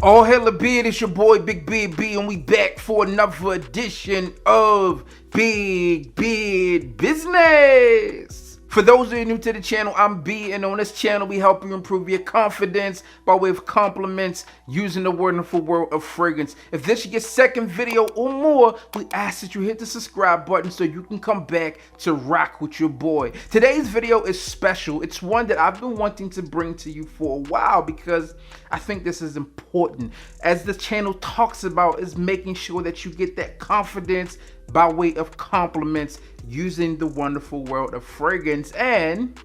Oh, hella beard, it's your boy Big Beard B, and we back for another edition of Big Beard Business. For those that are new to the channel, I'm B, and on this channel we help you improve your confidence by way of compliments using the wonderful world of fragrance. If this is your second video or more, we ask that you hit the subscribe button so you can come back to rock with your boy. Today's video is special. It's one that I've been wanting to bring to you for a while because I think this is important. As the channel talks about, is making sure that you get that confidence by way of compliments using the wonderful world of fragrance. And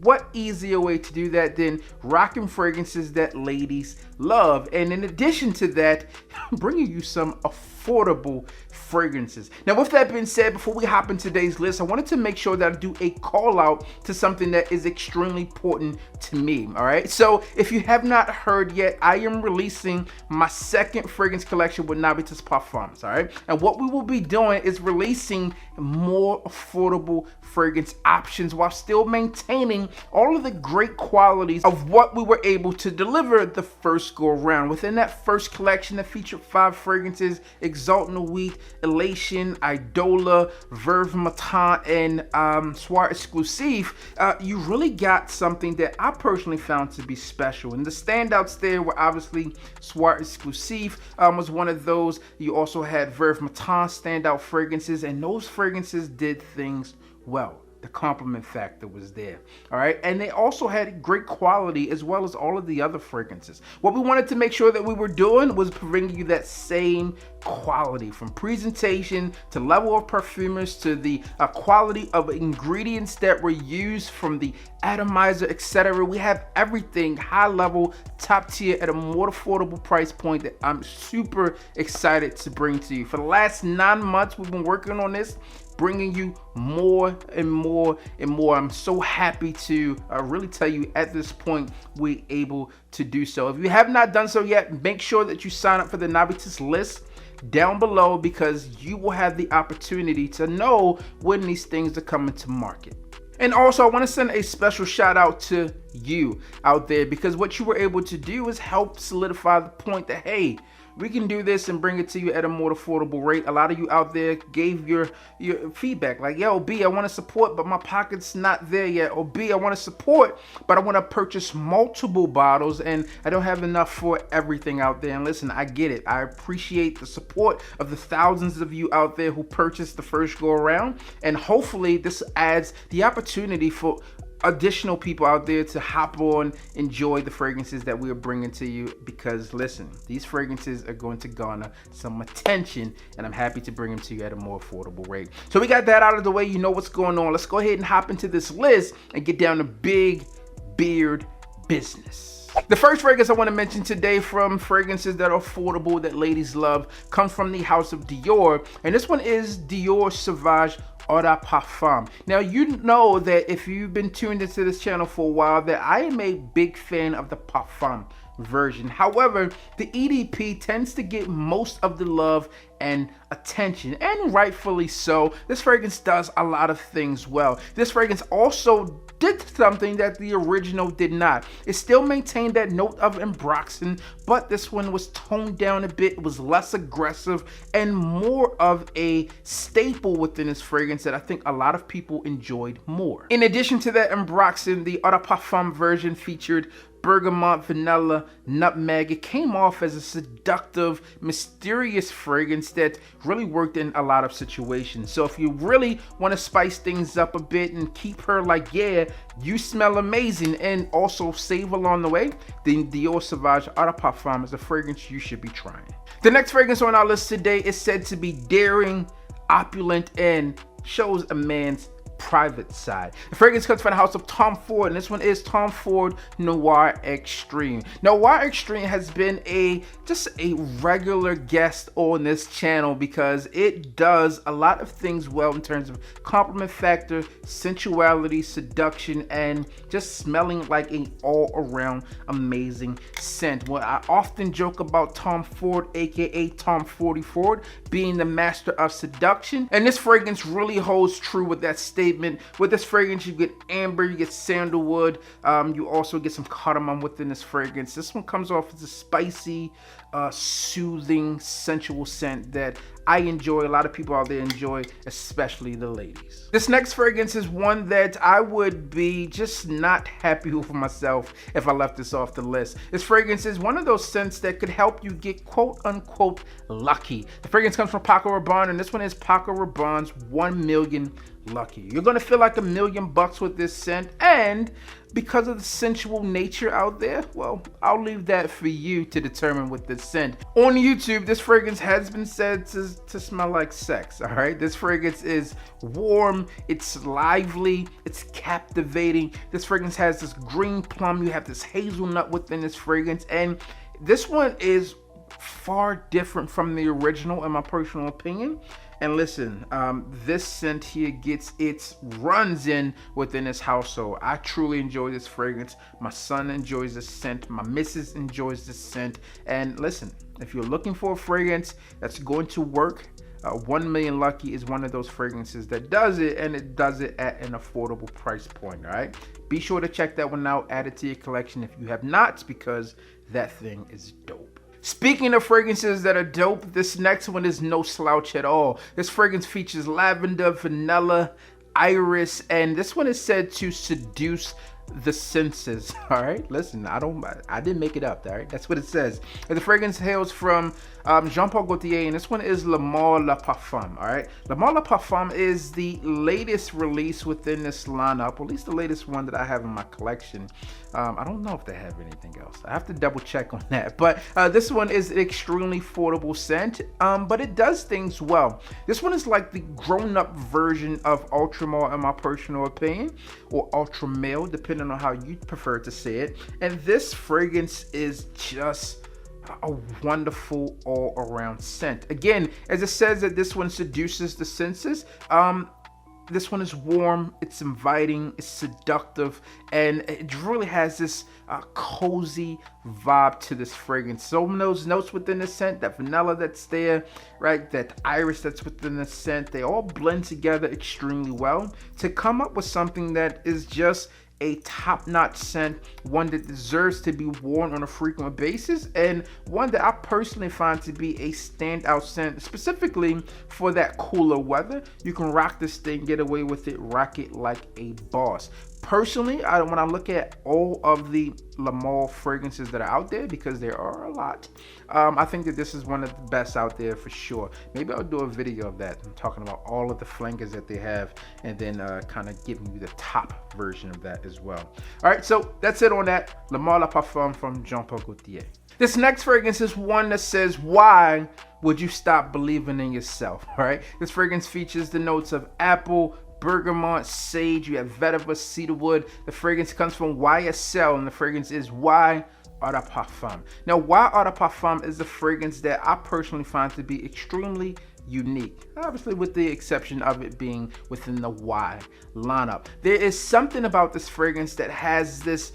what easier way to do that than rocking fragrances that ladies love? And in addition to that, bringing you some affordable fragrances. Now, with that being said, before we hop in today's list, I wanted to make sure that I do a call out to something that is extremely important to me. All right, so if you have not heard yet, I am releasing my second fragrance collection with Parfums. All right, and what we will be doing is releasing more affordable fragrance options while still maintaining all of the great qualities of what we were able to deliver the first go around. Within that first collection that featured 5 fragrances: Exaltant Wheat, Elation, Idola, Verve Matin, and Soir Exclusive, you really got something that I personally found to be special. And the standouts there were obviously Soir Exclusive was one of those. You also had Verve Matin standout fragrances, and those fragrances did things well. The compliment factor was there, all right? And they also had great quality as well as all of the other fragrances. What we wanted to make sure that we were doing was bringing you that same quality, from presentation to level of perfumers to the quality of ingredients that were used, from the atomizer, etc. We have everything high level, top tier, at a more affordable price point that I'm super excited to bring to you. For the last 9 months, we've been working on this, bringing you more and more and more. I'm so happy to really tell you at this point we're able to do so. If you have not done so yet, make sure that you sign up for the Novices list down below, because you will have the opportunity to know when these things are coming to market. And also, I want to send a special shout out to you out there, because what you were able to do is help solidify the point that, hey, we can do this and bring it to you at a more affordable rate. A lot of you out there gave your feedback like, yo, B, I want to support, but my pocket's not there yet. Or B, I want to support, but I want to purchase multiple bottles and I don't have enough for everything out there. And listen, I get it. I appreciate the support of the thousands of you out there who purchased the first go around. And hopefully this adds the opportunity for additional people out there to hop on, enjoy the fragrances that we are bringing to you, because listen, these fragrances are going to garner some attention, and I'm happy to bring them to you at a more affordable rate. So we got that out of the way. You know what's going on. Let's go ahead and hop into this list and get down to Big Beard business. The first fragrance I want to mention today, from fragrances that are affordable that ladies love, comes from the house of Dior, and this one is Dior Sauvage Parfum. Now, you know that if you've been tuned into this channel for a while, that I am a big fan of the Parfum version. However, the EDP tends to get most of the love and attention, and rightfully so. This fragrance does a lot of things well. This fragrance also did something that the original did not. It still maintained that note of ambroxan, but this one was toned down a bit. It was less aggressive and more of a staple within this fragrance that I think a lot of people enjoyed more. In addition to that ambroxan, the Eau de Parfum version featured bergamot, vanilla, nutmeg. It came off as a seductive, mysterious fragrance that really worked in a lot of situations. So if you really want to spice things up a bit and keep her like, yeah, you smell amazing, and also save along the way, then Dior Sauvage Eau de Parfum is a fragrance you should be trying. The next fragrance on our list today is said to be daring, opulent, and shows a man's private side. The fragrance comes from the house of Tom Ford, and this one is Tom Ford Noir Extreme. Noir Extreme has been just a regular guest on this channel because it does a lot of things well in terms of compliment factor, sensuality, seduction, and just smelling like an all-around amazing scent. Well, I often joke about Tom Ford, aka Tom 40 Ford, being the master of seduction, and this fragrance really holds true with that statement statement. With this fragrance, you get amber, you get sandalwood, you also get some cardamom within this fragrance. This one comes off as a spicy, soothing, sensual scent that I enjoy, a lot of people out there enjoy, especially the ladies. This next fragrance is one that I would be just not happy with myself if I left this off the list. This fragrance is one of those scents that could help you get quote unquote lucky. The fragrance comes from Paco Rabanne, and this one is Paco Rabanne's 1 Million Lucky. You're gonna feel like $1 million with this scent, and because of the sensual nature out there, well, I'll leave that for you to determine with this scent. On YouTube, this fragrance has been said to smell like sex, all right? This fragrance is warm, it's lively, it's captivating. This fragrance has this green plum, you have this hazelnut within this fragrance, and this one is far different from the original in my personal opinion. And listen, this scent here gets its runs in within this household. I truly enjoy this fragrance. My son enjoys this scent. My missus enjoys this scent. And listen, if you're looking for a fragrance that's going to work, 1 Million Lucky is one of those fragrances that does it, and it does it at an affordable price point, all right? Be sure to check that one out, add it to your collection if you have not, because that thing is dope. Speaking of fragrances that are dope, this next one is no slouch at all. This fragrance features lavender, vanilla, iris, and this one is said to seduce the senses. All right, listen, I didn't make it up. All right, that's what it says. And the fragrance hails from Jean-Paul Gaultier, and this one is Lamar Le Parfum. All right, Lamar Le Parfum is the latest release within this lineup, or at least the latest one that I have in my collection. I don't know if they have anything else. I have to double check on that. But this one is an extremely affordable scent, but it does things well. This one is like the grown-up version of Ultra Male, in my personal opinion, or Ultra Male, depending on how you prefer to say it. And this fragrance is just a wonderful all-around scent. Again, as it says that this one seduces the senses, this one is warm, it's inviting, it's seductive, and it really has this cozy vibe to this fragrance. Some of those notes within the scent, that vanilla that's there, right, that iris that's within the scent, they all blend together extremely well to come up with something that is just a top-notch scent, one that deserves to be worn on a frequent basis, and one that I personally find to be a standout scent, specifically for that cooler weather. You can rock this thing, get away with it, rock it like a boss. Personally, when I look at all of the Lamar fragrances that are out there, because there are a lot, I think that this is one of the best out there for sure. Maybe I'll do a video of that. I'm talking about all of the flankers that they have, and then kind of giving you the top version of that as well. All right, so that's it on that. Lamar Le Parfum from Jean-Paul Gaultier. This next fragrance is one that says, why would you stop believing in yourself? All right, this fragrance features the notes of apple, bergamot, sage, you have vetiver, cedarwood. The fragrance comes from YSL, and the fragrance is Y Eau de Parfum. Now, Y Eau de Parfum is a fragrance that I personally find to be extremely unique, obviously with the exception of it being within the Y lineup. There is something about this fragrance that has this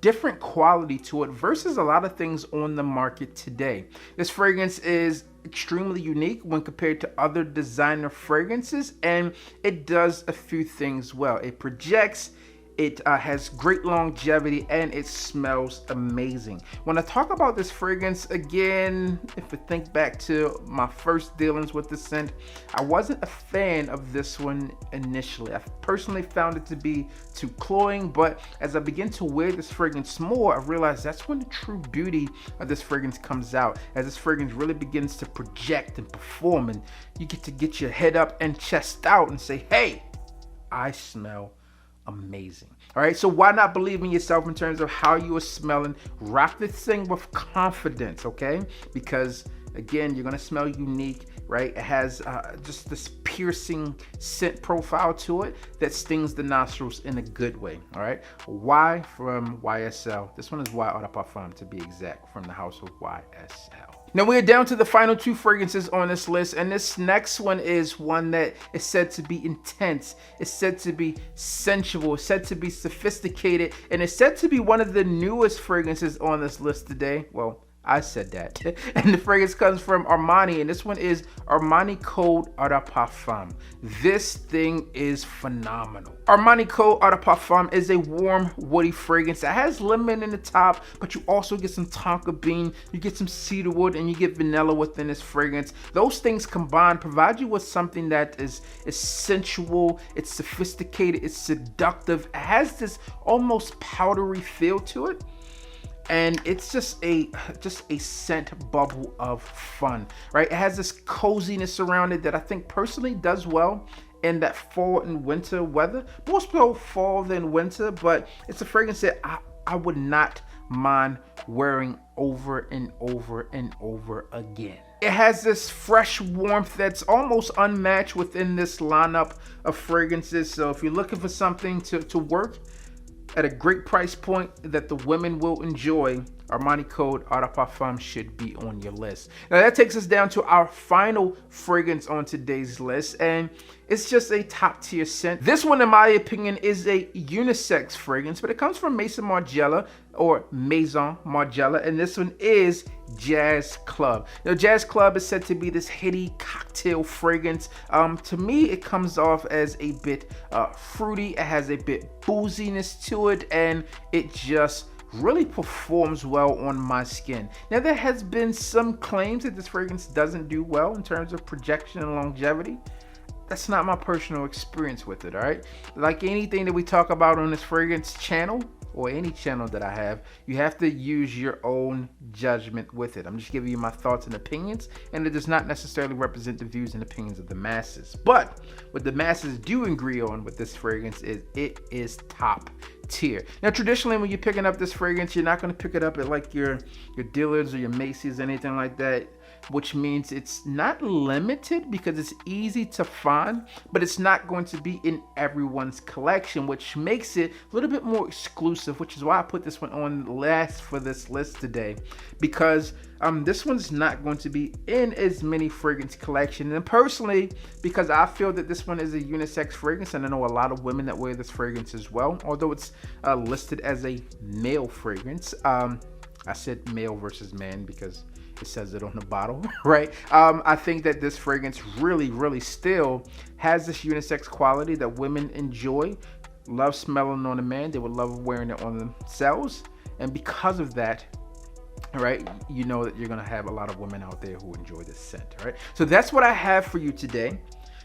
different quality to it versus a lot of things on the market today. This fragrance is extremely unique when compared to other designer fragrances, and it does a few things well. It projects, it has great longevity, and it smells amazing. When I talk about this fragrance, again, if we think back to my first dealings with the scent, I wasn't a fan of this one initially. I personally found it to be too cloying, but as I begin to wear this fragrance more, I realized that's when the true beauty of this fragrance comes out, as this fragrance really begins to project and perform, and you get to get your head up and chest out and say, hey, I smell amazing. All right, so why not believe in yourself in terms of how you are smelling? Rock this thing with confidence, okay? Because again, you're gonna smell unique, right? It has just this piercing scent profile to it that stings the nostrils in a good way. All right, Y from YSL. This one is Y Eau de Parfum, to be exact, from the house of YSL. Now we're down to the final two fragrances on this list, and this next one is one that is said to be intense, it's said to be sensual, it's said to be sophisticated, and it's said to be one of the newest fragrances on this list today. Well, I said that. And the fragrance comes from Armani, and this one is Armani Code Eau de Parfum. This thing is phenomenal. Armani Code Eau de Parfum is a warm, woody fragrance that has lemon in the top, but you also get some tonka bean, you get some cedarwood, and you get vanilla within this fragrance. Those things combined provide you with something that is sensual, it's sophisticated, it's seductive. It has this almost powdery feel to it. And it's just a scent bubble of fun, right? It has this coziness around it that I think personally does well in that fall and winter weather. More so fall than winter, but it's a fragrance that I would not mind wearing over and over and over again. It has this fresh warmth that's almost unmatched within this lineup of fragrances. So if you're looking for something to work at a great price point that the women will enjoy, Armani Code Eau de Parfum should be on your list. Now that takes us down to our final fragrance on today's list, and it's just a top tier scent. This one, in my opinion, is a unisex fragrance, but it comes from Margiela, or Maison Margiela, and this one is Jazz Club. Now, Jazz Club is said to be this heady cocktail fragrance. To me, it comes off as a bit fruity. It has a bit booziness to it, and it just really performs well on my skin. Now, there has been some claims that this fragrance doesn't do well in terms of projection and longevity. That's not my personal experience with it, all right? Like anything that we talk about on this fragrance channel, or any channel that I have, you have to use your own judgment with it. I'm just giving you my thoughts and opinions, and it does not necessarily represent the views and opinions of the masses. But what the masses do agree on with this fragrance is it is top tier. Now, traditionally, when you're picking up this fragrance, you're not going to pick it up at like your Dillard's or your Macy's, anything like that, which means it's not limited because it's easy to find, but it's not going to be in everyone's collection, which makes it a little bit more exclusive, which is why I put this one on last for this list today, because this one's not going to be in as many fragrance collections. And personally, because I feel that this one is a unisex fragrance, and I know a lot of women that wear this fragrance as well, although it's listed as a male fragrance. I said male versus man because it says it on the bottle, right? I think that this fragrance really still has this unisex quality that women enjoy, love smelling on a man. They would love wearing it on themselves. And because of that, right, you know that you're going to have a lot of women out there who enjoy this scent, right? So that's what I have for you today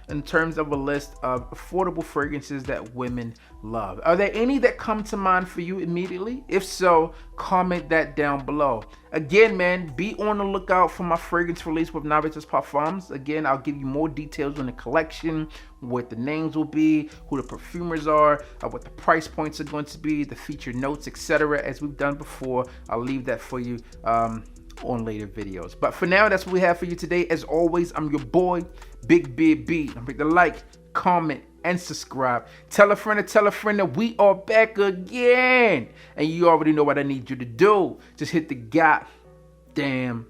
in terms of a list of affordable fragrances that women love. Are there any that come to mind for you immediately? If so, comment that down below. Again, man, be on the lookout for my fragrance release with Noir Parfums. Again, I'll give you more details on the collection, what the names will be, who the perfumers are, what the price points are going to be, the featured notes, etc. As we've done before, I'll leave that for you on later videos. But for now, that's what we have for you today. As always, I'm your boy, Big Beard B. Don't forget to like, comment, and subscribe. Tell a friend that we are back again. And you already know what I need you to do. Just hit the goddamn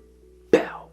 bell.